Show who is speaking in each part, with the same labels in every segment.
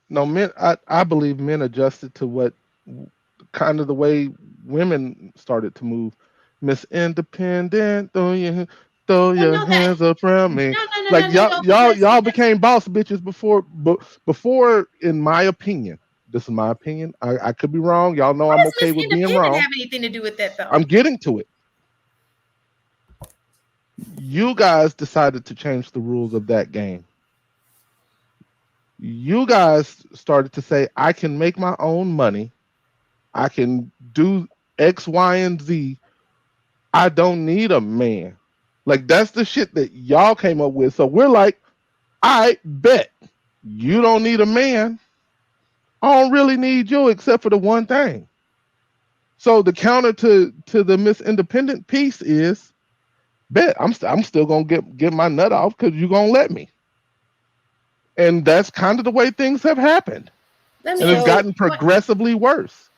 Speaker 1: No, men. I believe men adjusted to what kind of the way women started to move. Miss Independent, throw
Speaker 2: Well,
Speaker 1: your
Speaker 2: no, that
Speaker 1: hands up around me.
Speaker 2: no, no, no,
Speaker 1: Like
Speaker 2: no, no,
Speaker 1: y'all,
Speaker 2: no,
Speaker 1: y'all,
Speaker 2: because
Speaker 1: y'all became boss bitches before, but before, in my opinion, this is my opinion. I could be wrong. Y'all know
Speaker 2: what
Speaker 1: I'm
Speaker 2: does
Speaker 1: okay
Speaker 2: Miss
Speaker 1: with being
Speaker 2: Independent
Speaker 1: wrong.
Speaker 2: have anything to do with that though?
Speaker 1: I'm getting to it. You guys decided to change the rules of that game. You guys started to say, I can make my own money. I can do X, Y, and Z. I don't need a man. Like that's the shit that y'all came up with. So we're like, I bet you don't need a man. I don't really need you except for the one thing. So the counter to the Miss Independent piece is bet I'm still gonna get my nut off because you're gonna let me. And that's kind of the way things have happened.
Speaker 2: Let
Speaker 1: And
Speaker 2: me
Speaker 1: it's
Speaker 2: ask you
Speaker 3: So
Speaker 1: gotten
Speaker 2: a question.
Speaker 1: progressively worse.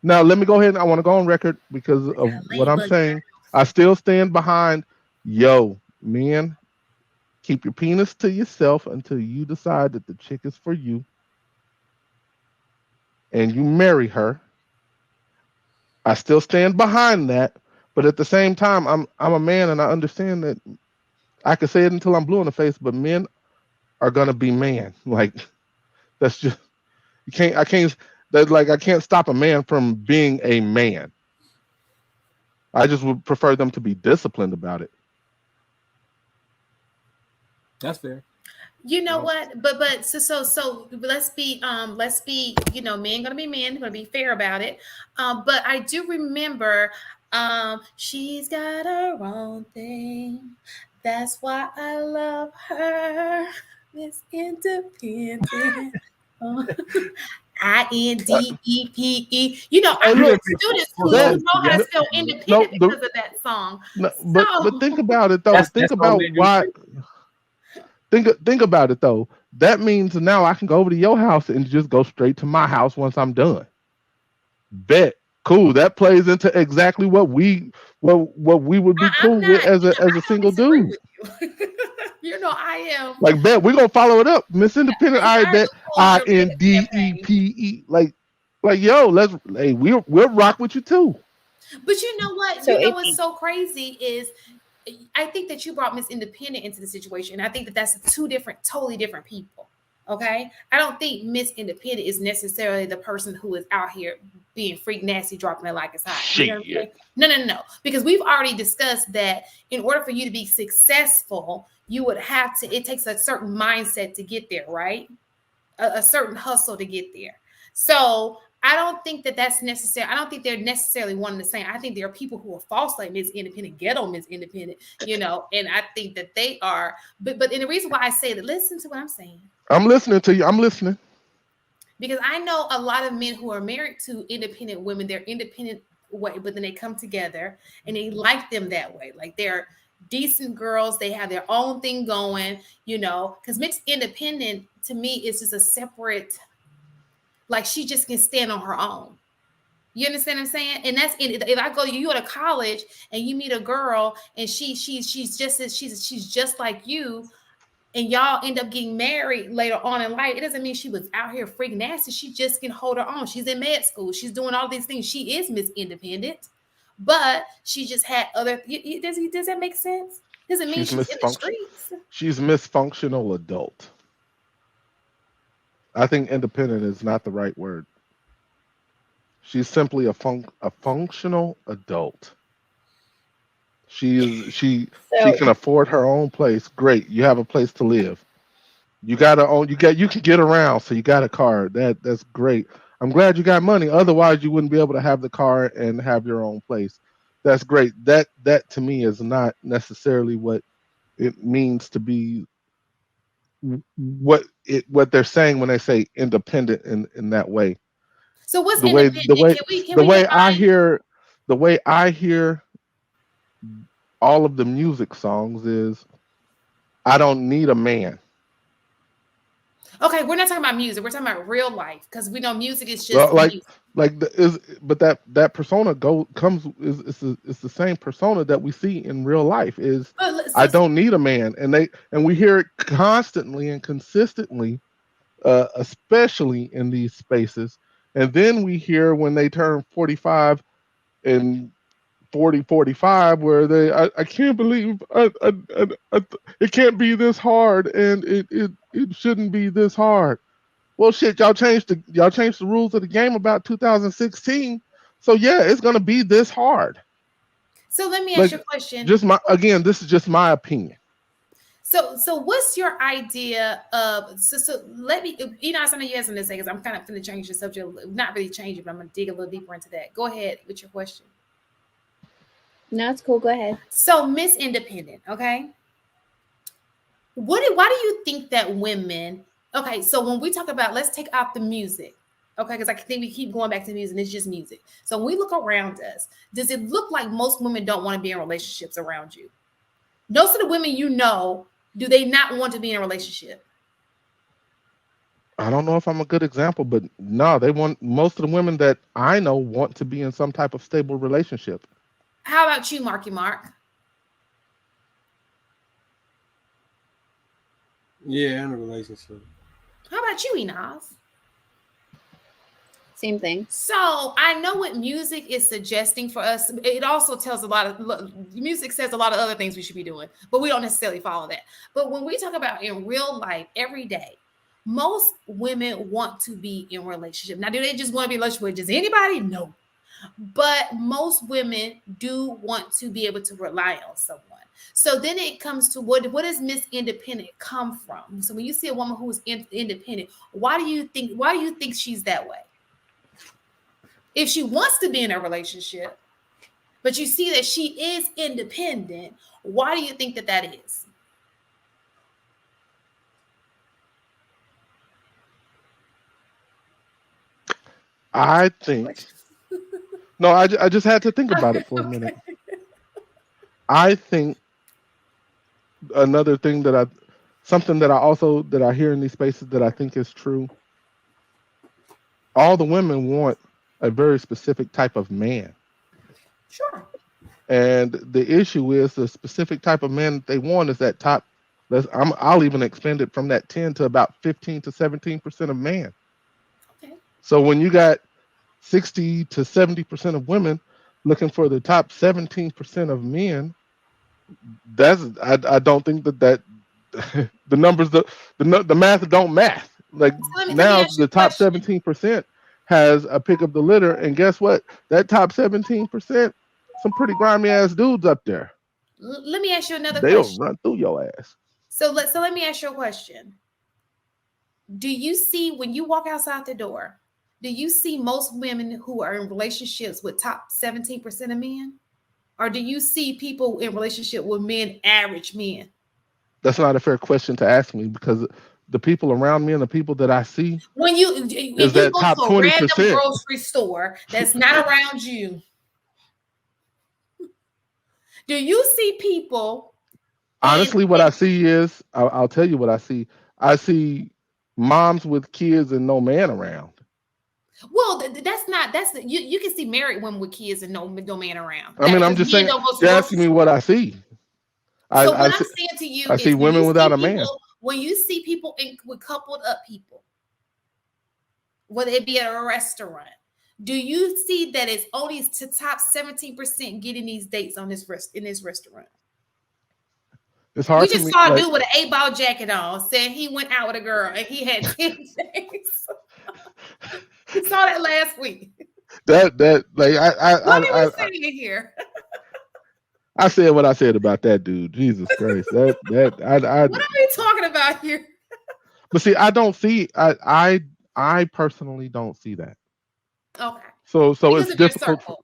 Speaker 1: Now let me go ahead and I want to go on record because of what I'm
Speaker 2: Ladybug
Speaker 1: saying. I
Speaker 2: girls.
Speaker 1: still stand behind yo, men, keep your penis to yourself until you decide that the chick is for you and you marry her. I still stand behind that, but at the same time, I'm a man and I understand that I can say it until I'm blue in the face, but men are gonna be man. Like that's just you can't I can't that like I can't stop a man from being a man. I just would prefer them to be disciplined about it.
Speaker 3: that's fair.
Speaker 2: You know
Speaker 3: Um,
Speaker 2: what? But let's be men gonna be men, gonna be fair about it. But I do remember she's got her own thing. That's why I love her. Miss Independent. Oh,
Speaker 1: Uh,
Speaker 2: INDEPE.
Speaker 1: Hey,
Speaker 3: you
Speaker 1: look,
Speaker 3: didn't pick
Speaker 2: Students
Speaker 3: four
Speaker 2: who
Speaker 1: that
Speaker 3: letters
Speaker 2: know how to
Speaker 3: together.
Speaker 2: spell
Speaker 1: no
Speaker 2: independent
Speaker 1: the
Speaker 2: because of that song.
Speaker 1: no, but think
Speaker 2: So
Speaker 1: about it though. Think
Speaker 3: That's gonna
Speaker 1: about
Speaker 3: make you
Speaker 1: why. Think about it though. That means now I can go over to your house and just go straight to my house once I'm done. Bet. Cool. That plays into exactly what we would be
Speaker 2: I'm
Speaker 1: cool with
Speaker 2: not,
Speaker 1: as
Speaker 2: I
Speaker 1: a
Speaker 2: don't
Speaker 1: single
Speaker 2: disagree
Speaker 1: dude.
Speaker 2: with you. I am
Speaker 1: Like bet we're gonna follow it up. Miss Independent, I bet
Speaker 2: entirely cool with your
Speaker 1: INDEPE. Like yo, let's hey, we'll rock with you too.
Speaker 2: But you know what?
Speaker 3: so
Speaker 2: You know what's
Speaker 3: AP.
Speaker 2: so crazy is I think that you brought Miss Independent into the situation. I think that that's two different, totally different people. Okay, I don't think Miss Independent is necessarily the person who is out here being freak nasty, dropping it like it's hot. You know what I'm
Speaker 1: Shit.
Speaker 2: saying? No, no, no, no. Because we've already discussed that in order for you to be successful, you would have to. It takes a certain mindset to get there, right? A certain hustle to get there. So I don't think that that's necessary. I don't think they're necessarily one and the same. I think there are people who are false like Miss Independent, ghetto Miss Independent, and I think that they are. But and the reason why I say that, listen to what I'm saying,
Speaker 1: I'm listening to you. I'm listening.
Speaker 2: because I know a lot of men who are married to independent women. They're independent way, but then they come together and they like them that way. Like they're decent girls. They have their own thing going. Because mixed independent to me is just a separate, like she just can stand on her own. You understand what I'm saying? And that's it. If I go, you go to college and you meet a girl and she's just like you, and y'all end up getting married later on in life, it doesn't mean she was out here freaking nasty. She just can hold her own. She's in med school. She's doing all these things. She is Miss Independent, but she just had other. Does that make sense? Doesn't mean
Speaker 1: She's
Speaker 2: she's in the
Speaker 1: misfunction.
Speaker 2: streets.
Speaker 1: She's misfunctional adult. I think independent is not the right word. She's simply a functional adult. She
Speaker 3: So
Speaker 1: can afford her own place. Great. You have a place to live. You gotta own you can get around, so you got a car. That's great. I'm glad you got money. Otherwise you wouldn't be able to have the car and have your own place. That's great. That to me is not necessarily what it means to be what they're saying when they say independent in that way.
Speaker 2: So what's
Speaker 1: The way
Speaker 2: independent?
Speaker 1: the way
Speaker 2: Can
Speaker 1: the
Speaker 2: we
Speaker 1: way I
Speaker 2: define?
Speaker 1: hear the way I hear all of the music songs is I don't need a man.
Speaker 2: Okay, we're not talking about music. We're talking about real life because we know music is just
Speaker 1: Well,
Speaker 2: music.
Speaker 1: like the, is but that persona go comes is it's the same persona that we see in real life is
Speaker 2: But
Speaker 1: I don't need a man, and we hear it constantly and consistently especially in these spaces. And then we hear when they turn 45 and 40, 45, where I can't believe it can't be this hard, and it shouldn't be this hard. Well, shit, y'all changed the rules of the game about 2016, so yeah, it's gonna be this hard.
Speaker 2: So let me ask
Speaker 1: Like,
Speaker 2: you a question.
Speaker 1: just my again, this is just my opinion.
Speaker 2: So what's your idea of so let me I know you have something to say because I'm kind of going to change the subject, not really change it, but I'm going to dig a little deeper into that. Go ahead with your question.
Speaker 3: No, it's cool. Go ahead.
Speaker 2: So Miss Independent, okay? Why do you think that women? Okay, so when we talk about, let's take out the music, okay? Because I think we keep going back to music, and it's just music. So when we look around us, does it look like most women don't want to be in relationships around you? Most of the women you know, do they not want to be in a relationship?
Speaker 1: I don't know if I'm a good example, but no, they want most of the women that I know want to be in some type of stable relationship.
Speaker 2: How about you, Marky Mark?
Speaker 4: Yeah, in a relationship.
Speaker 2: How about you, Enos?
Speaker 3: Same thing.
Speaker 2: So I know what music is suggesting for us. It also tells a lot of music says a lot of other things we should be doing, but we don't necessarily follow that. But when we talk about in real life, every day, most women want to be in a relationship. Now, do they just want to be in a relationship with just anybody? No. But most women do want to be able to rely on someone. So then it comes to what does Miss Independent come from? So when you see a woman who is independent, why do you think she's that way? If she wants to be in a relationship, but you see that she is independent, why do you think that is?
Speaker 1: I think no, I just had to think about it for a minute.
Speaker 2: Okay.
Speaker 1: I think another thing something that I hear in these spaces that I think is true. All the women want a very specific type of man.
Speaker 2: Sure.
Speaker 1: And the issue is the specific type of man that they want is that top. I'll even expand it from that 10 to about 15 to 17% of man.
Speaker 2: Okay.
Speaker 1: So when you got 60 to 70% of women looking for the top 17% of men, I don't think that the numbers the math don't math. Like,
Speaker 2: So let me
Speaker 1: now
Speaker 2: ask you
Speaker 1: the
Speaker 2: a
Speaker 1: top
Speaker 2: question.
Speaker 1: 17% has a pick of the litter, and guess what? That top 17%, some pretty grimy ass dudes up there.
Speaker 2: Let me ask you another
Speaker 1: They'll
Speaker 2: question.
Speaker 1: run through your ass.
Speaker 2: So let me ask you a question. Do you see when you walk outside the door, do you see most women who are in relationships with top 17% of men? Or do you see people in relationship with men, average men?
Speaker 1: That's not a fair question to ask me, because the people around me and the people that I see
Speaker 2: When
Speaker 1: is
Speaker 2: if you
Speaker 1: that
Speaker 2: go
Speaker 1: top
Speaker 2: to a random
Speaker 1: 20%.
Speaker 2: grocery store that's not around you, do you see people
Speaker 1: Honestly, what I see is, I'll tell you what I see. I see moms with kids and no man around.
Speaker 2: well, you can see married women with kids and no man around.
Speaker 1: I
Speaker 2: That
Speaker 1: mean, I'm
Speaker 2: because
Speaker 1: just
Speaker 2: men
Speaker 1: saying,
Speaker 2: don't go to the
Speaker 1: you're
Speaker 2: grocery
Speaker 1: asking me what
Speaker 2: store.
Speaker 1: I see.
Speaker 2: So
Speaker 1: I
Speaker 2: what I'm
Speaker 1: see,
Speaker 2: saying to you
Speaker 1: I see
Speaker 2: is
Speaker 1: women without a man.
Speaker 2: when you see people with coupled up people, whether it be at a restaurant, do you see that it's only to top 17% getting these dates on in this restaurant?
Speaker 1: It's
Speaker 2: We
Speaker 1: hard for
Speaker 2: just
Speaker 1: me.
Speaker 2: saw a
Speaker 1: Like,
Speaker 2: dude with an 8-ball jacket on saying he went out with a girl and he had 10 days. We saw that last week.
Speaker 1: that like
Speaker 2: What are we saying here?
Speaker 1: I said what I said about that dude. Jesus Christ, that I.
Speaker 2: What are we talking about here?
Speaker 1: But see, I personally don't see that.
Speaker 2: Okay.
Speaker 1: So
Speaker 2: Because
Speaker 1: it's
Speaker 2: of your
Speaker 1: difficult.
Speaker 2: circle.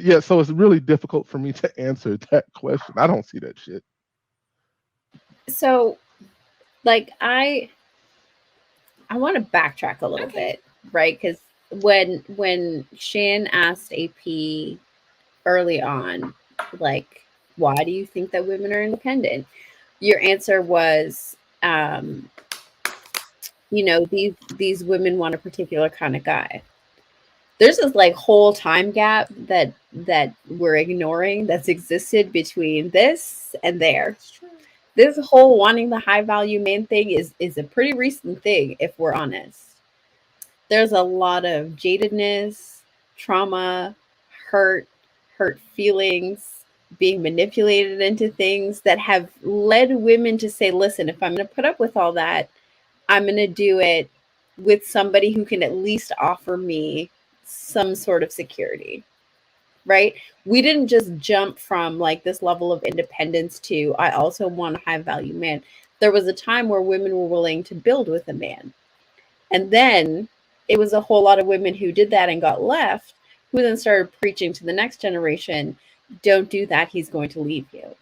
Speaker 1: Yeah, so it's really difficult for me to answer that question. I don't see that shit.
Speaker 3: So, like, I want to backtrack a little
Speaker 2: Okay.
Speaker 3: bit, right? Because when Shan asked AP early on, like, why do you think that women are independent? Your answer was, these women want a particular kind of guy. There's this like whole time gap that we're ignoring that's existed between this and there.
Speaker 2: That's true.
Speaker 3: This whole wanting the high value man thing is a pretty recent thing, if we're honest. There's a lot of jadedness, trauma, hurt, hurt feelings, being manipulated into things that have led women to say, listen, if I'm going to put up with all that, I'm going to do it with somebody who can at least offer me some sort of security. Right? We didn't just jump from like this level of independence to I also want a high value man. There was a time where women were willing to build with a man. And then it was a whole lot of women who did that and got left, who then started preaching to the next generation, don't do that, he's going to leave you.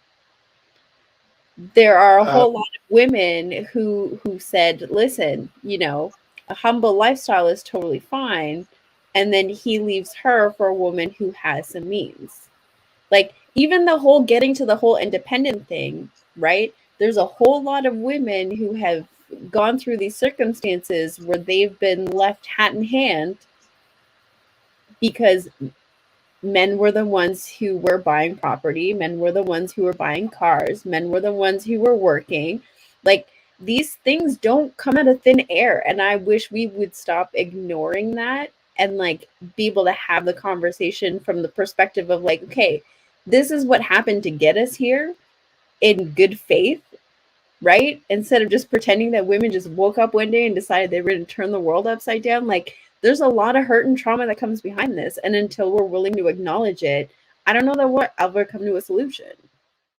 Speaker 3: There are a
Speaker 1: Uh,
Speaker 3: whole lot of women who said, listen, you know, a humble lifestyle is totally fine. And then he leaves her for a woman who has some means. Like, even the whole getting to the whole independent thing, right? There's a whole lot of women who have gone through these circumstances where they've been left hat in hand because men were the ones who were buying property, men were the ones who were buying cars, men were the ones who were working. Like, these things don't come out of thin air. And I wish we would stop ignoring that and like be able to have the conversation from the perspective of like, okay, this is what happened to get us here in good faith, right? Instead of just pretending that women just woke up one day and decided they were going to turn the world upside down. Like, there's a lot of hurt and trauma that comes behind this. And until we're willing to acknowledge it, I don't know that we'll ever come to a solution.